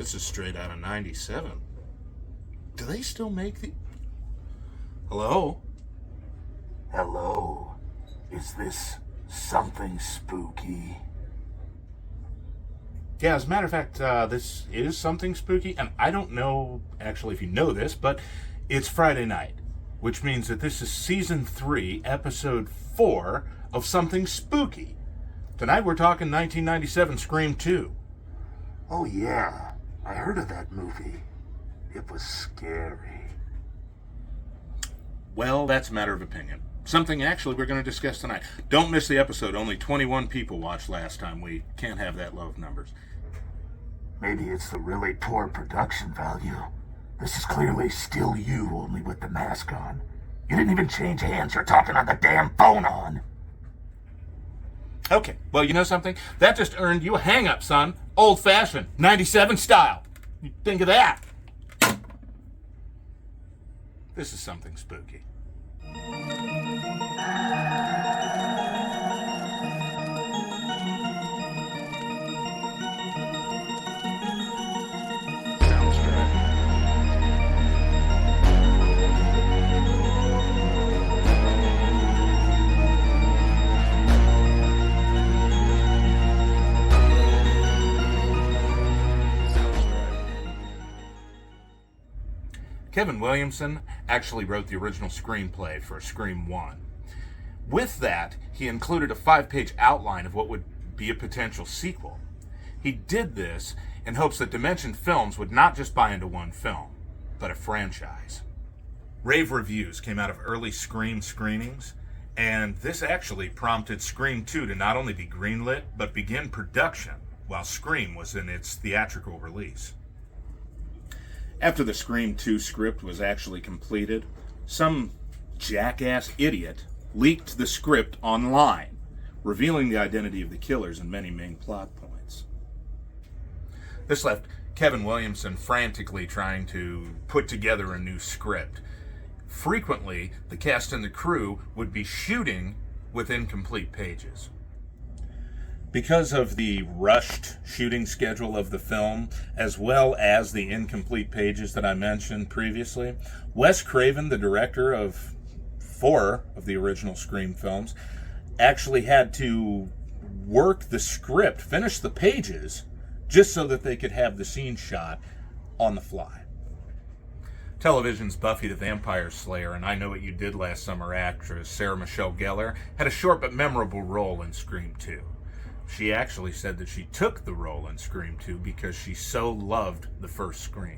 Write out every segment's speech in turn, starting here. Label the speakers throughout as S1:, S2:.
S1: This is straight out of 97. Do they still make the... Hello?
S2: Hello. Is this something spooky?
S1: Yeah, as a matter of fact, this is something spooky, and I don't know, actually, if you know this, but it's Friday night, which means that this is Season 3, Episode 4 of Something Spooky. Tonight we're talking 1997 Scream 2.
S2: Oh yeah, I heard of that movie. It was scary.
S1: Well, that's a matter of opinion. Something actually we're going to discuss tonight. Don't miss the episode. Only 21 people watched last time. We can't have that low of numbers.
S2: Maybe it's the really poor production value. This is clearly still you, only with the mask on. You didn't even change hands. You're talking on the damn phone on.
S1: Okay, well, you know something? That just earned you a hang-up, son. Old-fashioned, 97 style. You think of that. This is something spooky. Kevin Williamson actually wrote the original screenplay for Scream 1. With that, he included a 5-page outline of what would be a potential sequel. He did this in hopes that Dimension Films would not just buy into one film, but a franchise. Rave reviews came out of early Scream screenings, and this actually prompted Scream 2 to not only be greenlit, but begin production while Scream was in its theatrical release. After the Scream 2 script was actually completed, some jackass idiot leaked the script online, revealing the identity of the killers and many main plot points. This left Kevin Williamson frantically trying to put together a new script. Frequently, the cast and the crew would be shooting with incomplete pages. Because of the rushed shooting schedule of the film, as well as the incomplete pages that I mentioned previously, Wes Craven, the director of 4 of the original Scream films, actually had to work the script, finish the pages, just so that they could have the scene shot on the fly. Television's Buffy the Vampire Slayer and I Know What You Did Last Summer actress Sarah Michelle Gellar had a short but memorable role in Scream 2. She actually said that she took the role in Scream 2 because she so loved the first Scream.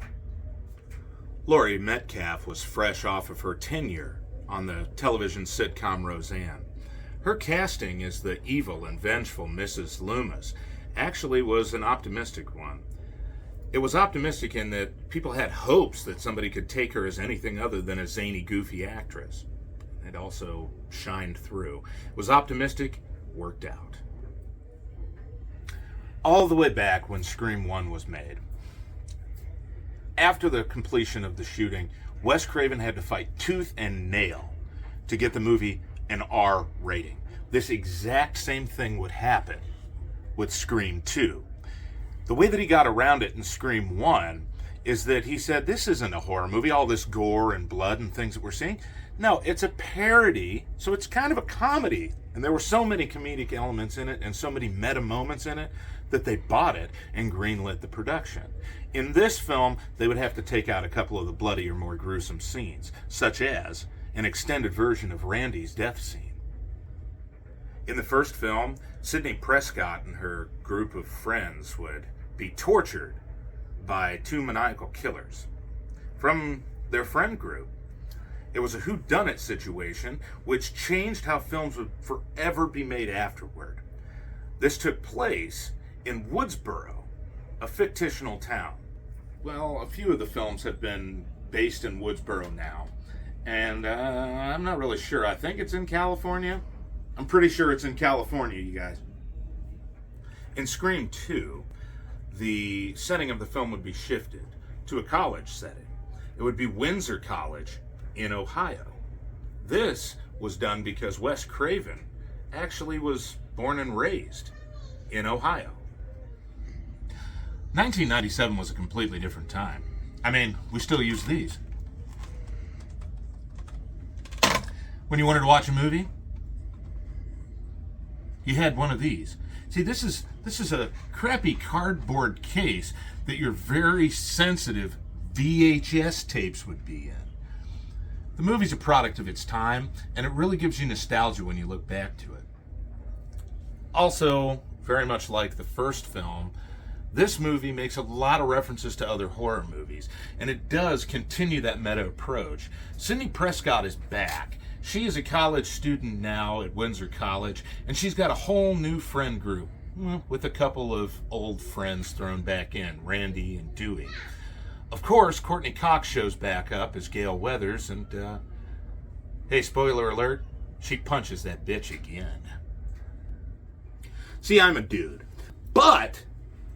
S1: Laurie Metcalf was fresh off of her tenure on the television sitcom Roseanne. Her casting as the evil and vengeful Mrs. Loomis actually was an optimistic one. It was optimistic in that people had hopes that somebody could take her as anything other than a zany, goofy actress. It also shined through. It was optimistic, worked out. All the way back when Scream 1 was made. After the completion of the shooting, Wes Craven had to fight tooth and nail to get the movie an R rating. This exact same thing would happen with Scream 2. The way that he got around it in Scream 1 is that he said, this isn't a horror movie, all this gore and blood and things that we're seeing. No, it's a parody, so it's kind of a comedy. And there were so many comedic elements in it and so many meta moments in it that they bought it and greenlit the production. In this film, they would have to take out a couple of the bloodier, more gruesome scenes, such as an extended version of Randy's death scene. In the first film, Sidney Prescott and her group of friends would be tortured by 2 maniacal killers from their friend group. It was a whodunit situation which changed how films would forever be made afterward. This took place in Woodsboro, a fictional town. Well, a few of the films have been based in Woodsboro now, and I'm not really sure. I think it's in California. I'm pretty sure it's in California, you guys. In Scream 2, the setting of the film would be shifted to a college setting. It would be Windsor College in Ohio. This was done because Wes Craven actually was born and raised in Ohio. 1997 was a completely different time. I mean, we still use these. When you wanted to watch a movie, you had one of these. See, this is a crappy cardboard case that your very sensitive VHS tapes would be in. The movie's a product of its time, and it really gives you nostalgia when you look back to it. Also, very much like the first film, this movie makes a lot of references to other horror movies, and it does continue that meta approach. Sidney Prescott is back. She is a college student now at Windsor College, and she's got a whole new friend group, with a couple of old friends thrown back in, Randy and Dewey. Of course, Courtney Cox shows back up as Gale Weathers, and, hey, spoiler alert, she punches that bitch again. See, I'm a dude, but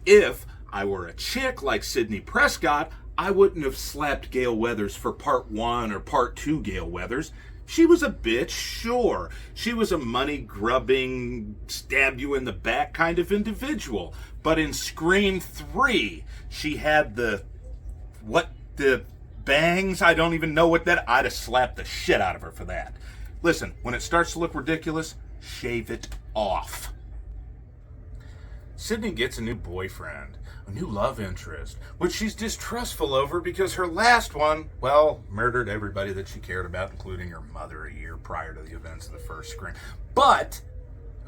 S1: if I were a chick like Sidney Prescott, I wouldn't have slapped Gale Weathers for part 1 or part 2 Gale Weathers. She was a bitch, sure. She was a money-grubbing, stab-you-in-the-back kind of individual. But in Scream 3, she had the bangs? I don't even know what that... I'd have slapped the shit out of her for that. Listen, when it starts to look ridiculous, shave it off. Sidney gets a new boyfriend, a new love interest, which she's distrustful over because her last one, well, murdered everybody that she cared about, including her mother a year prior to the events of the first Scream. But,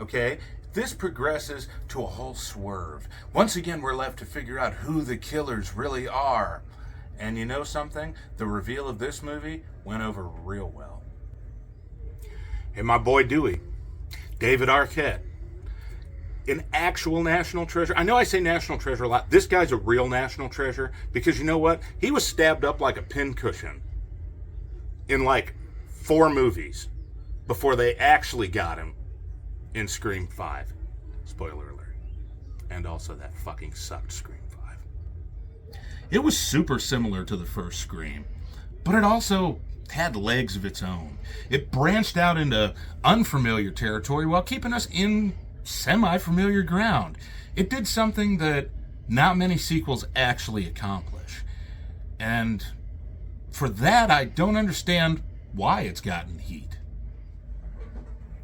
S1: okay, this progresses to a whole swerve. Once again, we're left to figure out who the killers really are. And you know something? The reveal of this movie went over real well. And my boy Dewey, David Arquette, an actual national treasure. I know I say national treasure a lot. This guy's a real national treasure because you know what? He was stabbed up like a pincushion in like 4 movies before they actually got him in Scream 5. Spoiler alert. And also that fucking sucked Scream 5. It was super similar to the first Scream, but it also had legs of its own. It branched out into unfamiliar territory while keeping us in semi-familiar ground. It did something that not many sequels actually accomplish. And for that, I don't understand why it's gotten heat.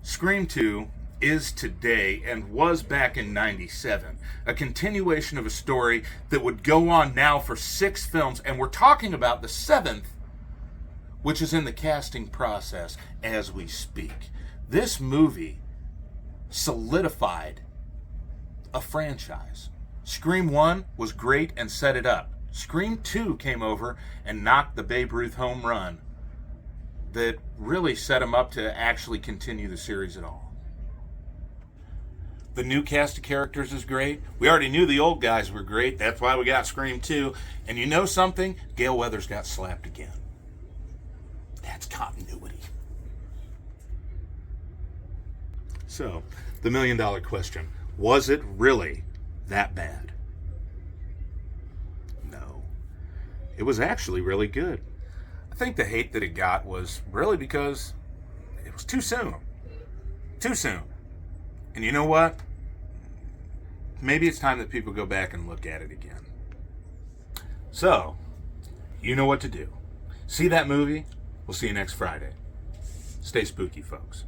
S1: Scream 2 is today and was back in 97, a continuation of a story that would go on now for 6 films, and we're talking about the 7th, which is in the casting process as we speak. This movie solidified a franchise. Scream 1 was great and set it up. Scream 2 came over and knocked the Babe Ruth home run that really set him up to actually continue the series at all. The new cast of characters is great. We already knew the old guys were great. That's why we got Scream 2. And you know something? Gale Weathers got slapped again. That's continuity. So, the $1 million question. Was it really that bad? No. It was actually really good. I think the hate that it got was really because it was too soon. Too soon. And you know what? Maybe it's time that people go back and look at it again. So, you know what to do. See that movie? We'll see you next Friday. Stay spooky, folks.